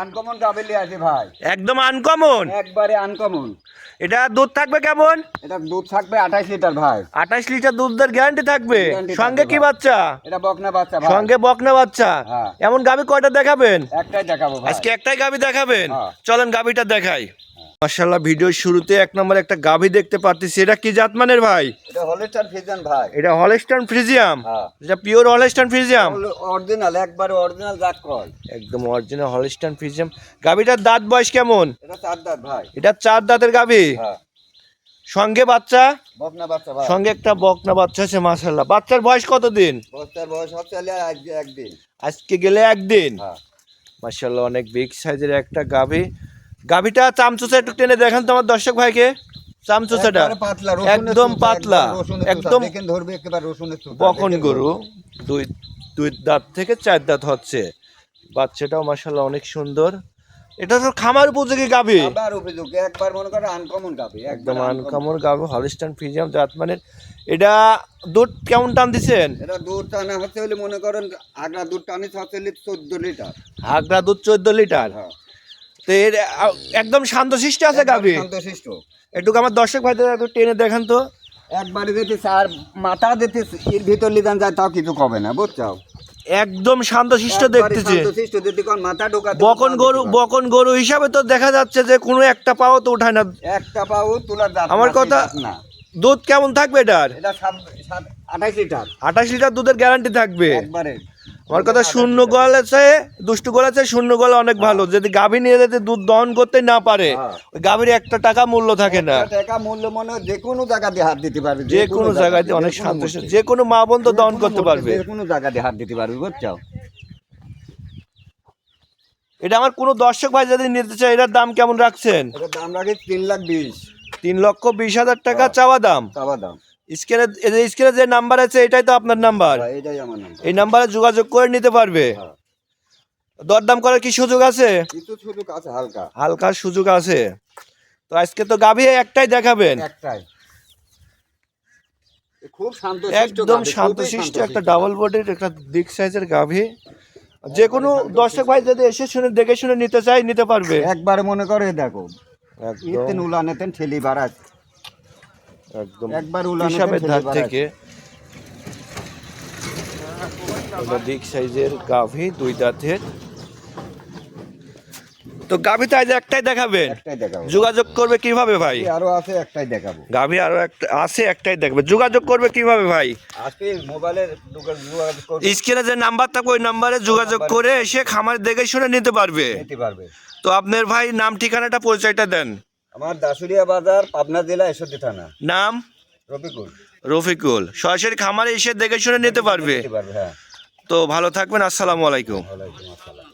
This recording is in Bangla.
আনকমন গাবেলি আছে ভাই, একদম আনকমন, একবারে আনকমন। এটা দুধ থাকবে কেমন? এটা দুধ থাকবে 28 লিটার ভাই। 28 লিটার দুধের গ্যারান্টি থাকবে। গ্যারান্টি সঙ্গে থাকবে কি ভাই। বাচ্চা? এটা বকনা বাচ্চা ভাই। সঙ্গে বকনা বাচ্চা। হ্যাঁ। এমন গাভী কয়টা দেখাবেন? একটাই দেখাবো ভাই। আজকে একটাই গাভী দেখাবেন। হ্যাঁ। চলেন গাভীটা দেখাই। মাশাআল্লাহ, ভিডিওর শুরুতে এক নম্বর একটা গাভী দেখতে পাচ্ছি। এটা কি জাতমানের ভাই? এটা হলস্টাইন ফ্রিজিয়ান ভাই। এটা হলস্টাইন ফ্রিজিয়াম। হ্যাঁ। এটা পিওর হলস্টাইন ফ্রিজিয়াম, অরিজিনাল, একবারে অরিজিনাল জাত কয়। একদম অরিজিনাল হলস্টাইন ফ্রিজিয়াম। গাভীটার দাঁত বয়স কেমন? এটা 4 দাঁত ভাই। এটা 4 দাঁতের গাভী। হ্যাঁ। সঙ্গে বাচ্চা, বকনা বাচ্চা ভাই। সঙ্গে একটা বকনা বাচ্চা আছে। মাশাআল্লাহ, বাচ্চার বয়স কতদিন? বাচ্চার বয়স হচ্ছে একদিন। আজকে গেলে একদিন। হ্যাঁ। মাশাআল্লাহ, অনেক বিগ সাইজের একটা গাভী। গাভীটা চামচুচা একটু টেনে দেখান তো আমার দর্শক ভাইকে। চামচুচাটা একবারে পাতলা, রসুনের একদম চোষা, পাতলা, রসুনের চোষা। একদম দেখেন ধরবে একেবারে রসুনের চোষা। বকন দেখেন গরু। ধরবে। দুই দুই দাঁত থেকে 4 দাঁত হচ্ছে। বাচ্চাটাও মাশাআল্লাহ অনেক সুন্দর। এটা তো খামার উপযোগী গাভী, আবার উপযোগ, একবার মনে করে আনকমন গাবে, একদম আনকমন গাভী, হলস্টাইন ফ্রিজিয়াম জাতমানের। এটা দুধ কেমন টান দিছেন? এটা দুধ টানা হচ্ছে হলে মনে করেন আগা দুধ টানি হচ্ছে হলে 14 লিটার। আগড়া দুধ 14 লিটার। হ্যাঁ। তো এর একদম শান্তশিষ্ট আছে গাভী। শান্তশিষ্ট। একটু আমার দর্শক ভাইদের একটু টেনে দেখান তো। একবারে যদি চার মাথা দিতে এর ভিতর লিদান যায় তাও কিছু কবে না, বুঝছো? একদম শান্তশিষ্ট দেখতেছে। শান্তশিষ্ট যদি কোন মাথা ঢোকাতে বকন গরু হিসাবে তো দেখা যাচ্ছে যে কোনো একটা পাও তো উঠায় না। একটা পাও তোলার দাঁত আমার না, কথা, সেই দাঁত না। দুধ কেমন থাকবে এটার? এটা 28 লিটার 28 লিটার দুধের গ্যারান্টি থাকবে। একবারে। আমার কথা, শূন্য গোয়াল আছে, দুষ্টু গোয়াল আছে, শূন্য গোয়াল অনেক ভালো। যদি গাভী নিয়ে যেতে দুধ দহন করতে না পারে, হ্যাঁ। ওই গাভীর একটা টাকা মূল্য থাকে না। টাকা মূল্য মনে হয় যে কোনো জায়গাতে হাত দিতে পারবে, যে কোনো জায়গাতে অনেক শান্তশিষ্ট, যে কোনো মা বোন তো দহন করতে পারবে। যে কোনো জায়গাতে হাত দিতে পারবে, বুঝছো? এটা আমার কোনো দর্শক ভাই যদি নিতে চায়, এটার দাম কেমন রাখছেন? এটার দাম রাখি 3,20,000। 3,20,000 টাকা চাওয়া দাম। চাওয়া দাম। স্ক্রিনে যে নাম্বার আছে এটাই তো আপনার নাম্বার। হ্যাঁ, এটাই আমার নাম। এই নাম্বারে যোগাযোগ করে নিতে পারবে। হ্যাঁ। দরদাম করার কি সুযোগ আছে? কিছু সুযোগ আছে হালকা। হালকা সুযোগ আছে। তো আজকে তো গাভী একটাই দেখাবেন। একটাই। খুব শান্তশিষ্ট, একদম শান্তশিষ্ট একটা ডাবল বডির একটা বিগ সাইজের গাভী। যে কোনো দর্শক ভাই যদি এসে শুনে দেখে শুনে নিতে চাই, নিতে পারবে। একবার মনে করে দেখো, একদম ইতেন উলানেতেন ঠেলি বাড়ায়। একদম একবার উলানেতেন হিসাবের ঠেলি ধার বাড়ায়। থেকে বিগ সাইজের গাভী, 2 দাঁতের। তো গাভী তো আজ একটাই দেখাবেন। একটাই দেখাবো। যোগাযোগ করবে কিভাবে ভাই? আরো আছে, একটাই দেখাবো। গাভী আরো একটা আছে, একটাই দেখবে। যোগাযোগ করবে কিভাবে ভাই? আজকে মোবাইলের যোগাযোগ করবে, স্ক্রিনে যে নাম্বার থাকবে ওই নাম্বারে যোগাযোগ করে এসে খামার দেখে শুনে নিতে পারবে। নিতে পারবে। তো আপনার ভাই নাম ঠিকানাটা পরিচয়টা দেন। আমার দাসুরিয়া বাজার, পাবনা জেলা, ঈশ্বরদী থানা। নাম? রফিকুল। রফিকুল। সরাসরি খামারে এসে দেখে শুনে নিতে পারবে। নিতে পারবে, হ্যাঁ। তো ভালো থাকবেন, আসসালামু আলাইকুম। ওয়ালাইকুম আসসালাম।